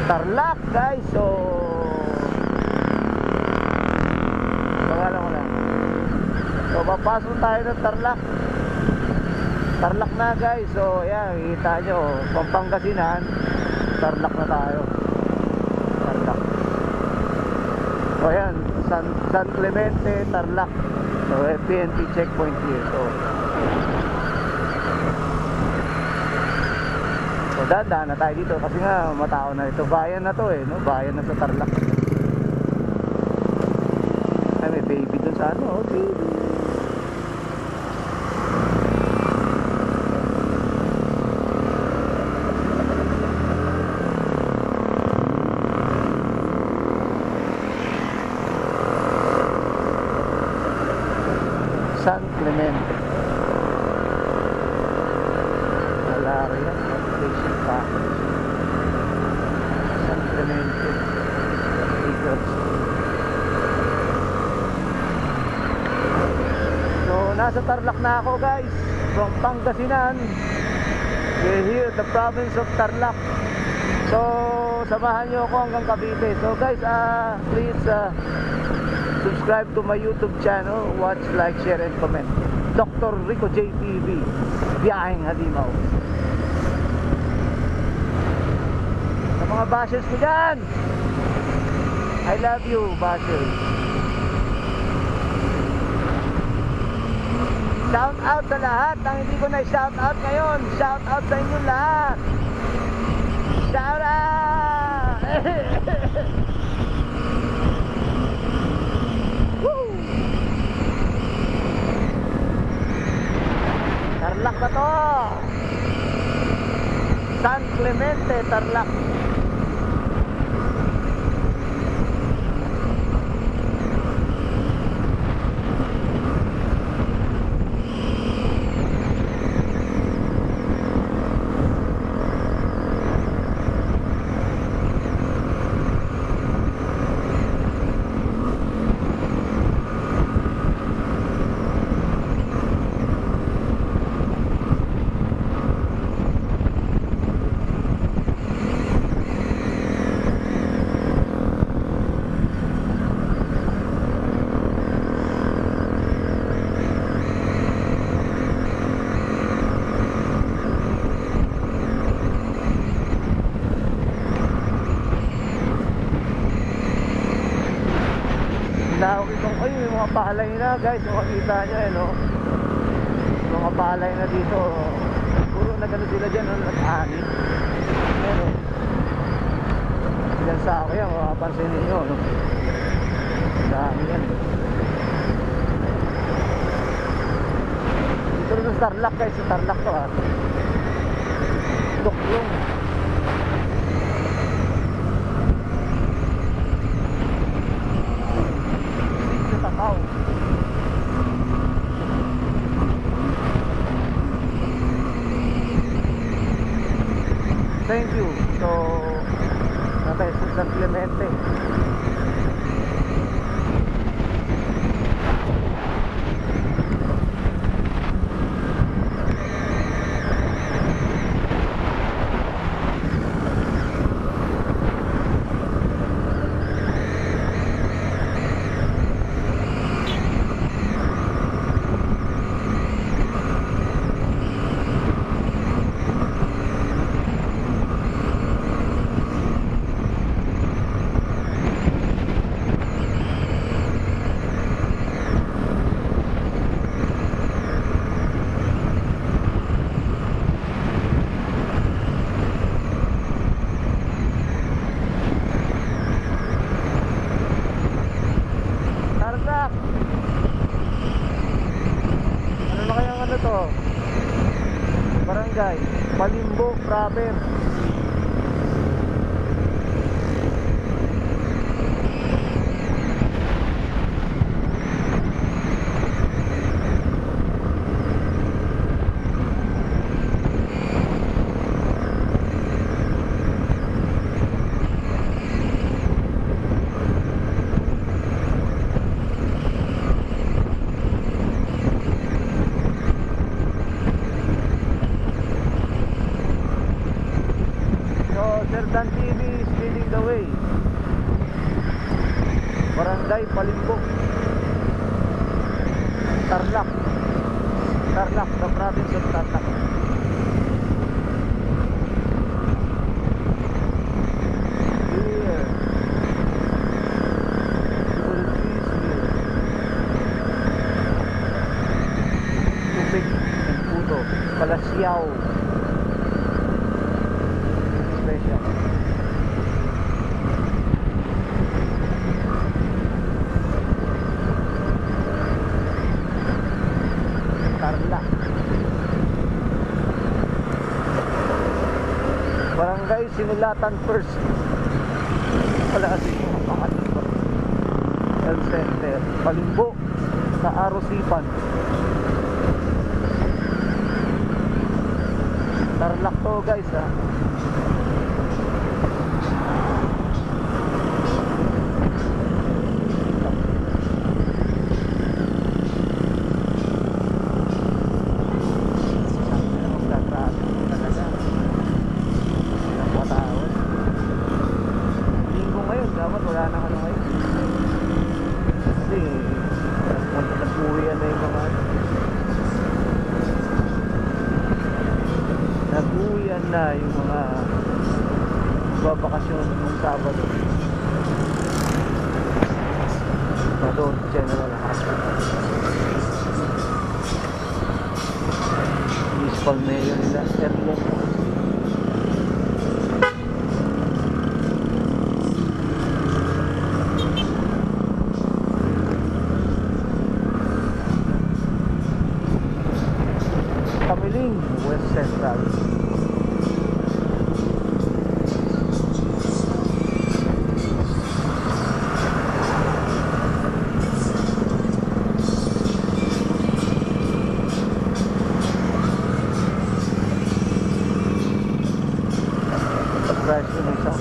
Tarlac guys, so pangalan ko lang. So papasok tayo ng Tarlac. Tarlac na guys, so yan, kita nyo Pampangasinan, Tarlac na tayo. Tarlac. So yan, San Clemente, Tarlac. So PNP checkpoint here. So dadaan na tayo dito kasi nga matao na ito. Bayan na to no? Bayan na sa Tarlac. Ay, may baby dun sa ano, baby. San Clemente. Malaria Station Package. San Clemente. So, nasa Tarlac na ako guys. From Pangasinan. We're here at the province of Tarlac. So, samahan nyo ako hanggang Cavite. So guys, please subscribe to my YouTube channel. Watch, like, share, and comment. Dr. Rico J TV, Biyaheng Halimaw. Sa mga bashers ko dyan, I love you, bashers. Shout out sa lahat ang hindi ko na shout out ngayon. Shout out sa inyo lahat. Shout out. Tarlac na to. San Clemente, Tarlac. May mga palay na guys, makikita nyo mga palay na dito. Puro na gano'n sila dyan, nag-ani. Pero ilan sa ako yan, makapansin ninyo dami yan. Dito rin sa Tarlac guys, sa Tarlac to Tuklong. Thank you. So, natay sa San Clemente. Ito, Barangay Palimbo proper. Dan TV is leading the way. Barangay Palimbo, Tarlac, the province of Tarlac. Here, little trees here. Tubig and puto, Kalasyaw. Special. Tarlac. Barangay Sinulatan First. Wala kasi yung pangatlo. Health Center Palimbo sa Arosipan. Tarlac to guys ha. Wala na ano ngayon. Kasi nag-uwian na yung mga nag-uwian na yung mga babakasyon ng Sabado pa doon General Hospital. Municipal Mayor nila Erlen. Kamiling, West Central. Surprise yung isa.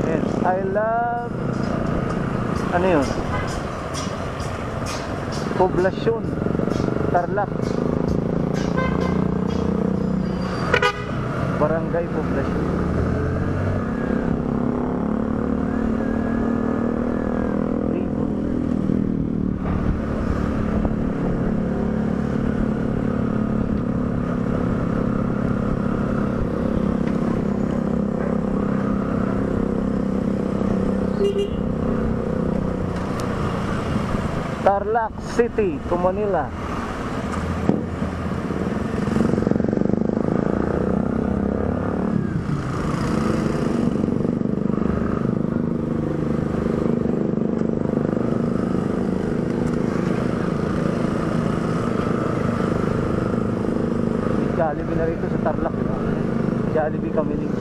And I love ano yun? Poblasyon Tarlac. Barangay Poblasyon. Tarlac City to Manila. Jollibee na rito sa Tarlac, no? Jollibee Kamiling.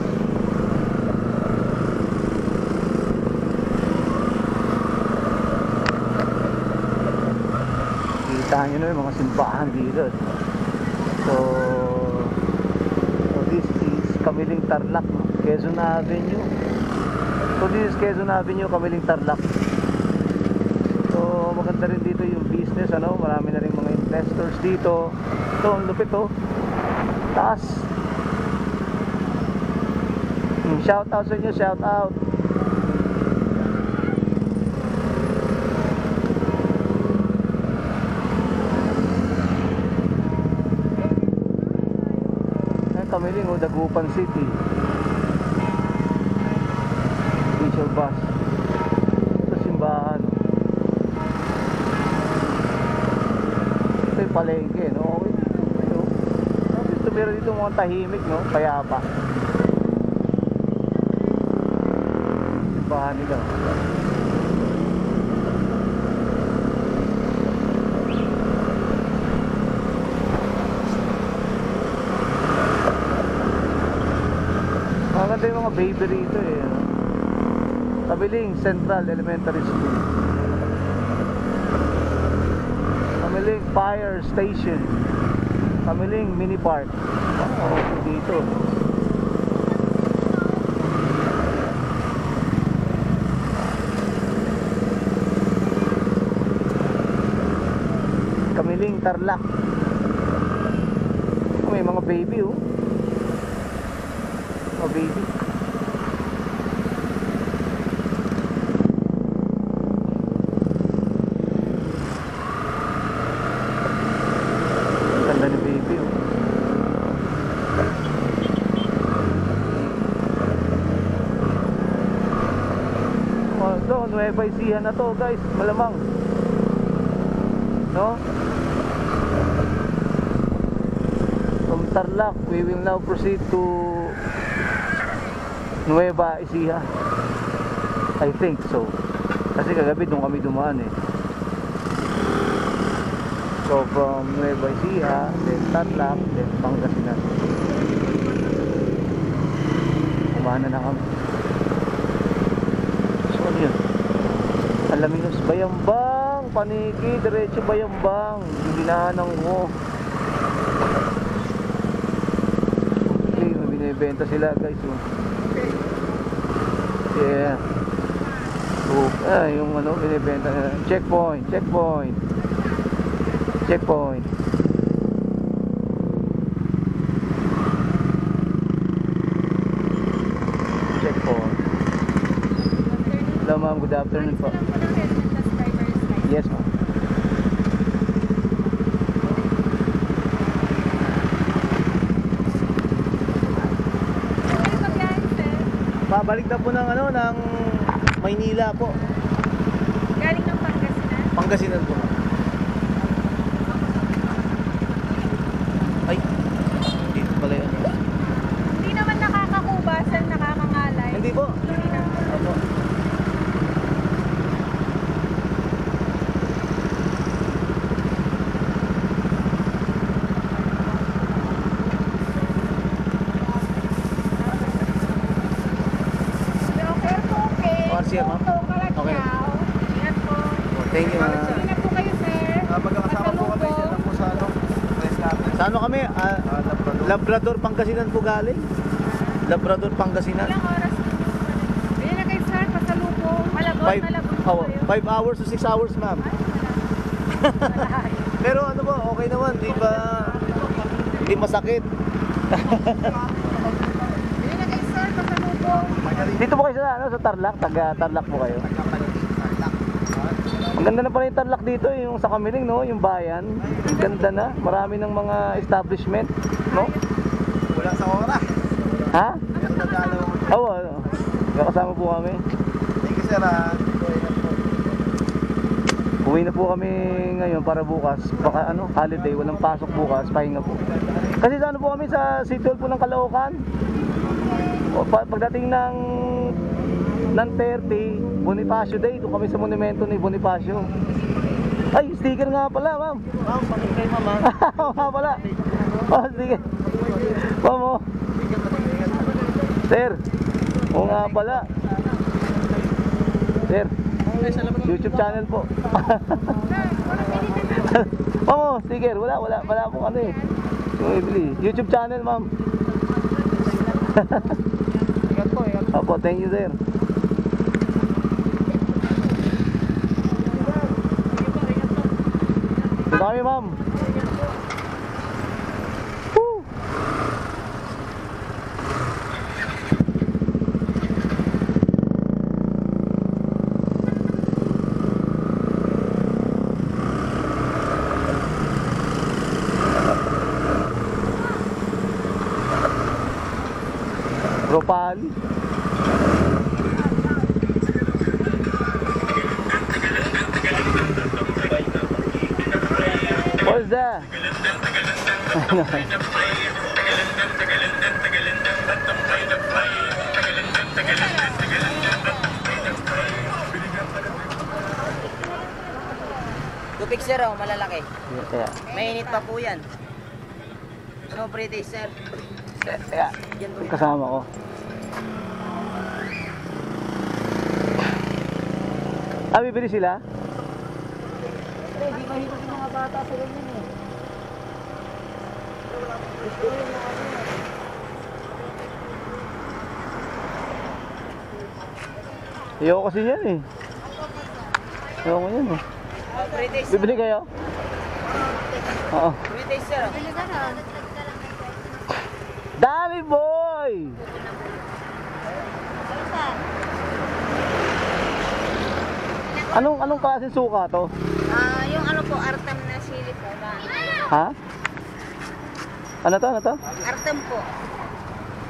Kita nyo na yung mga simbahan dito. So this is Kamiling Tarlac, Quezon Avenue. So this is Quezon Avenue, Kamiling Tarlac. So maganda rin dito yung business, ano, marami na rin mga investors dito. Ito, ang lupit oh. Taas. Shout out sa inyo, shout out. Kamiling o Dagupan City. Official bus. Ito simbahan. Ito yung palengke, no? Ito meron dito mga tahimik, no? Payapa. Simbahan nila. mga baby rito eh. Kamiling Central Elementary School. Kamiling Fire Station. Kamiling Mini Park. Dito. Kamiling Tarlac. May mga baby oh. Mga baby. Ganda ni baby oh. Oh, ito, Nueva Ecija na to guys, malamang. No? From Tarlac, we will now proceed to Nueva Ecija. I think so. Kasi kagabi doon kami dumaan eh. So from Nueva Ecija, then Tarlac, then Pangasinan. Kumana na kami. So ano yun? Alaminos, Bayambang, Paniki, diretso Bayambang. Yung dinahanang mo. Okay, may binibenta sila guys. Yeah. Yung ano, binibenta nila. Checkpoint, checkpoint. Checkpoint. Checkpoint. Hello ma'am, good afternoon po. Yes ma'am. Pabalik na po ng ano, ng Maynila po. Galing ng Pangasinan? Pangasinan po. Ay, dito pala yun. Hindi naman nakakakubasan, nakakangalay. Hindi po. Hindi naman. Opo. RCR, ma'am? Okay. Ingat po. Thank you, ma'am. Ingat po kayo, sir. Magkakasama po kami dyan lang po sa ano, press natin. Sa ano kami? Labrador. Labrador, Pangasinan po galing. Labrador, Pangasinan. Ilang oras po? Ayun na kayo, sir. Pasalubong. Malabon, malabon po kayo. 5 hours to 6 hours, ma'am. Pero ano po, okay naman, di ba? Hindi masakit. Ayun na kayo, sir. Pasalubong. Dito po kayo sa, ano, sa Tarlac, taga Tarlac po kayo. Ang ganda na pala yung Tarlac dito, yung sa Kamiling, no? Yung bayan. Ganda na, marami ng mga establishment, no? Wala sa oras. Ha? Nagdadalaw. Oo, ano. Kasama po kami. Thank you sir. Uwi na po kami ngayon para bukas. Baka ano, holiday, walang pasok bukas, pahinga po. Kasi sa ano po kami sa City Hall po ng Caloocan. Pagdating ng 30, Bonifacio Day, doon kami sa monumento ni Bonifacio. Ay, sticker nga pala, ma'am. Ma'am, pakingay ma'am. Oo nga pala. Oh, sticker. Ma'am, oh. Sir, oo nga pala. Sir, YouTube channel po. Ma'am, oh, sticker. Wala pong ano eh. Yung ibili. YouTube channel, ma'am. Ingat po, ingat. Opo, thank you sir. Dito kami ma'am. Woo! Ropali. What's that? Tupik sir, oh, malalaki. Kaya, Mainit pa po yan. No pretty sir. kaya, Yan po. kasama ko. Ah, bibili sila? Hindi mahirap yung mga bata sa ganyan eh. Ayoko kasi yan eh. Ayoko yan eh. Free taste. Bibili kayo? Oo. Free taste, sir. Bili ka na. Dami boy! Anong klaseng suka to? Yung ano po, Artem na sili po ba? Ha? Ano to? Ano to? Artem po.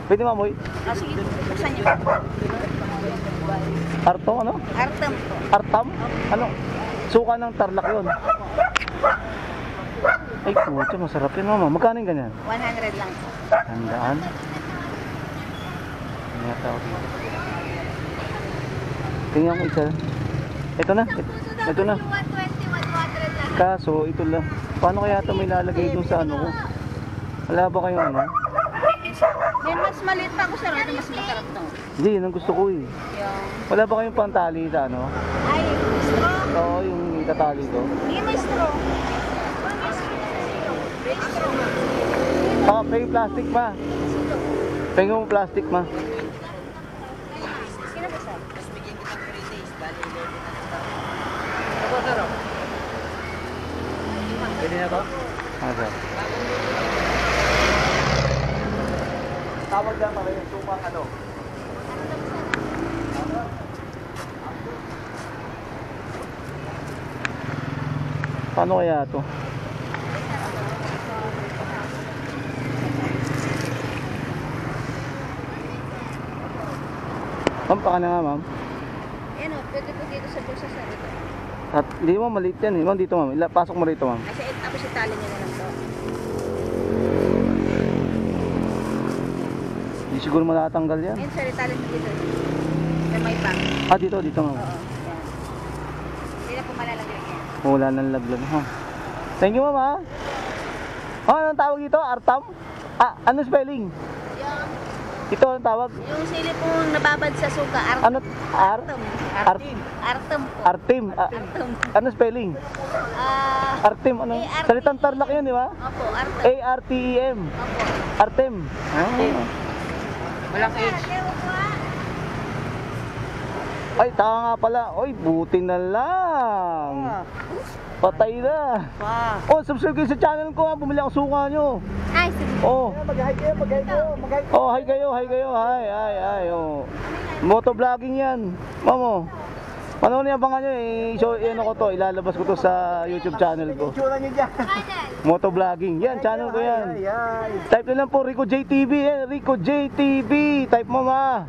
Pwede mamoy? Sige, buksan niyo. Artong ano? Artem po. Artam? Ano? Suka ng Tarlac yun. Ay, pucha, masarap yun mama. Magkano yung ganyan? 100 lang po. Handaan. Ano yata ako dito? Tingnan ko isa. Ito na. Ito na. 120, 100 lang. Kaso, ito lang. Paano kaya ito may lalagay dun sa ano ko? Wala ba kayong ano? May mas maliit pa ako sir, ito mas masarap to. Hindi, yun ang gusto ko eh. Yung... Wala ba kayong pantali sa ano? Ay, straw. Oo, yung itatali ko. Hindi may straw. Ah, pay plastic ma. Pay mo plastic ma. Sino ba sir? Mas bigyan kitang free taste. Bali, 11 na. Ito, sir. Pwede na to? Ano sir? Tawag lang pala yung sukang ano. Paano kaya ito? Ma'am, baka na nga ma'am. Yan o, pwede po dito sa bulsa sir. Ito. At hindi mo maliit yan eh. Ma'am, dito ma'am. Pasok mo rito ma'am. Kasi tapos itali niya na lang to. Hindi siguro matatanggal yan. Ayun sir, itali niyo dito. Sa may pack. Ah, dito ma'am. Oo, yan. Hindi na po malalagay yan. Wala nang laglag ha. Thank you ma'am ha. Oh, anong tawag dito? Artam? Ah, ano spelling? Ito anong tawag? Yung sili pong nababad sa suka, Ano? Artem. Artem. Artem po. Artim. Ah, Artem. ano spelling? Artim ano? A-R-T-E-M. Salitang Tarlac yun, di ba? Opo, Artem. A-R-T-E-M. Opo. Artem. Ah. Walang age. Ay, taka nga pala. Oy, buti na lang. Patay na. Oh, subscribe kayo sa channel ko ha. Bumili ako suka nyo. Ay, sige. Oh. Mag-hi kayo, mag-hi kayo, mag-hi. Oh, hi kayo. Hi. Oh. Motovlogging yan. Mamo. Ano niya abangan nyo eh. So, ano ko to. Ilalabas ko to sa YouTube channel ko. Itsura niyo dyan. Motovlogging. Yan, channel ko yan. Ayan. Type nyo lang po Rico JTV. Rico JTV. Type mo ma.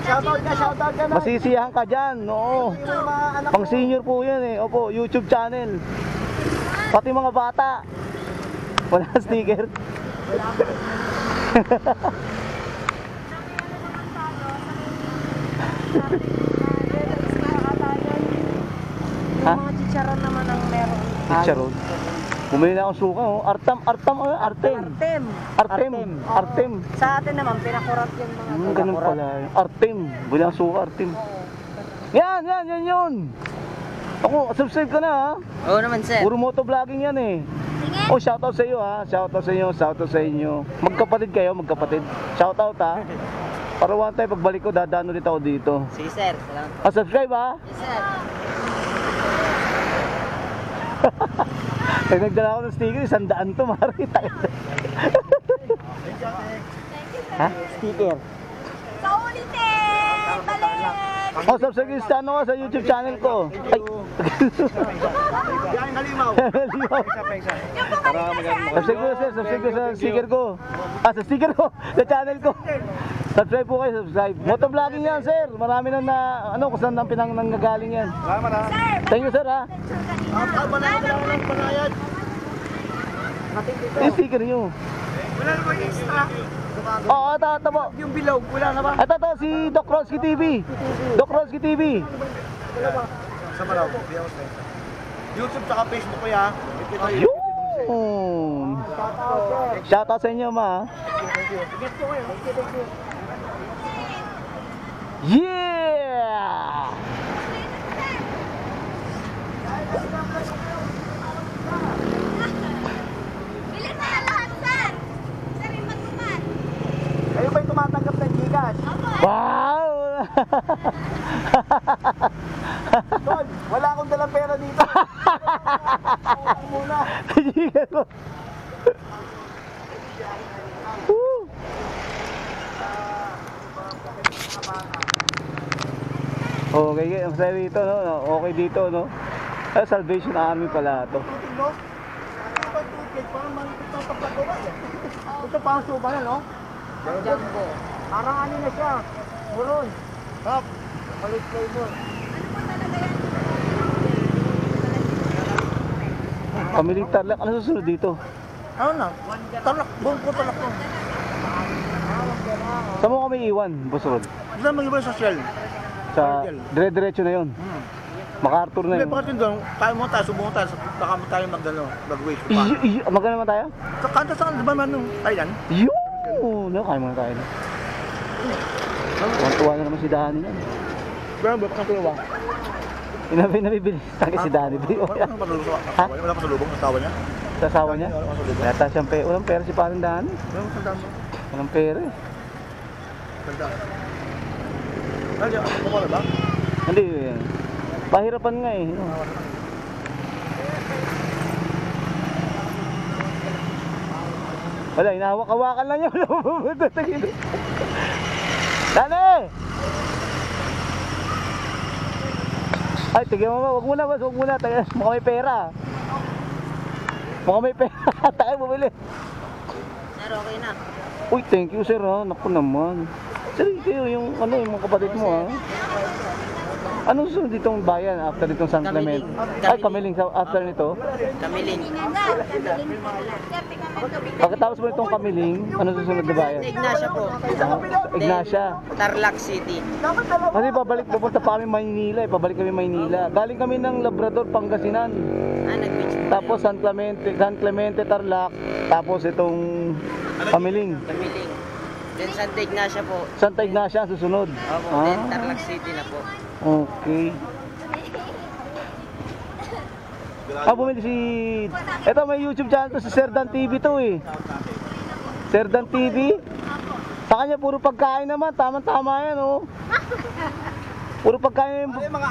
Shoutout ka na. Masisiyahan ka dyan. Oo. Yung mga anak Pang senior po yan eh. Opo, YouTube channel. Pati mga bata. Wala sticker. Ha? Mga chicharon naman ang meron. Chicharon. Bumili na akong suka oh. Artem. Artem. Sa atin naman, pinakurat yung mga... Ganun pala. Artem. Bumili akong suka, Artem. Yan. Ako, subscribe ka na ha. Oo naman, sir. Puro motovlogging yan eh. Oh, shoutout sa iyo ha. Shoutout sa inyo. Magkapatid kayo, magkapatid. Shoutout ha. Para one time pagbalik ko, dadaan ulit ako dito. Sige, sir. Salamat. Ah, subscribe ha. Yes, sir. Pag nagdala ako ng sticker, 100 to, marita. Ha? Sticker. Kaulitin! Balik! Oh, subscribe sa ano sa YouTube channel ko. Ay. Yan, halimaw. Subscribe ko sa sticker ko. Ah, sa sticker ko, sa channel ko. Subscribe po kayo, subscribe. Motovlogging yan, sir. Marami na ano, kung saan ang pinanggagaling yan. Salamat ha. Thank you, sir, ha. Banayad. Yung sticker nyo. Wala naman extra. Oo, ito po. Yung bilog, wala na ba? Ito, si Doc Roski TV. Doc Roski TV. Sa Malaw, YouTube tsaka Facebook ko ya. Yun. Shoutout sa inyo, ma. Yeah! Tol, wala akong dalang pera dito. Ako muna. Hihingan mo. Woo! Okay, ang saya dito, no? Okay dito, no? Ah, Salvation Army pala to. Tutig, no? Ito, tutig, parang magpapagawa eh. Ito parang suba na, no? Jumbo. Parang ano na siya. Muron. Hop. Palit flavor. Pamiling Tarlac, ano susunod dito? Ano na? Talak. Buong ko talak ko. Saan mo kami iwan, Boss Rod? Hindi na mag-iba sa Shell. Sa dire-diretso na yon. MacArthur na Hindi, yun. bakit yun doon? Tayo mo tayo, subukan tayo. Baka mo tayo mag-wait. Magkano naman tayo? Kanta sa kanila ba man nung Thailand? Yun! No, kaya muna tayo. Tuwa na naman si Dani yan. Pero ba, kang tuwa? Nabibili. Tangi si Dani. Wala kang pasalubong sa Ha? Wala kang pasalubong sa asawa niya? Sa asawa niya? Wala kang pasalubong. Wala siyang pera. Walang pera si parang Dani. Wala kang tandaan mo. Walang pera eh. Tandaan. Ano, ako wala ba? Hindi. Pahirapan nga eh. Wala, hinahawak-hawakan lang yun. Dani! Ay, tigyan mo ba? Huwag muna, boss. Huwag muna. Mukhang may pera. Mukhang may pera. Tayo bumili. Sir, okay na. Uy, thank you sir ha. Naku naman. Sir, kayo yung ano, yung mga kapatid mo ha. Anong susunod ditong bayan after ditong San Clemente? Ay, Kamiling after nito. Kamiling. Pagkatapos mo itong Kamiling, ano susunod na bayan? Ignacia po. Ignacia. Tarlac City. Kasi pupunta pa kami Maynila eh. Pabalik kami Maynila. Galing kami ng Labrador, Pangasinan. Nag-beach po. Tapos San Clemente, Tarlac. Tapos itong Kamiling. Kamiling. Then Santa Ignacia po. Santa Ignacia ang susunod. Opo, then Tarlac City na po. Okay. Bumili si... Ito may YouTube channel to si Sir Dan TV to eh. Sir Dan TV. Sa kanya puro pagkain naman. Tama-tama yan oh. Puro pagkain. Mga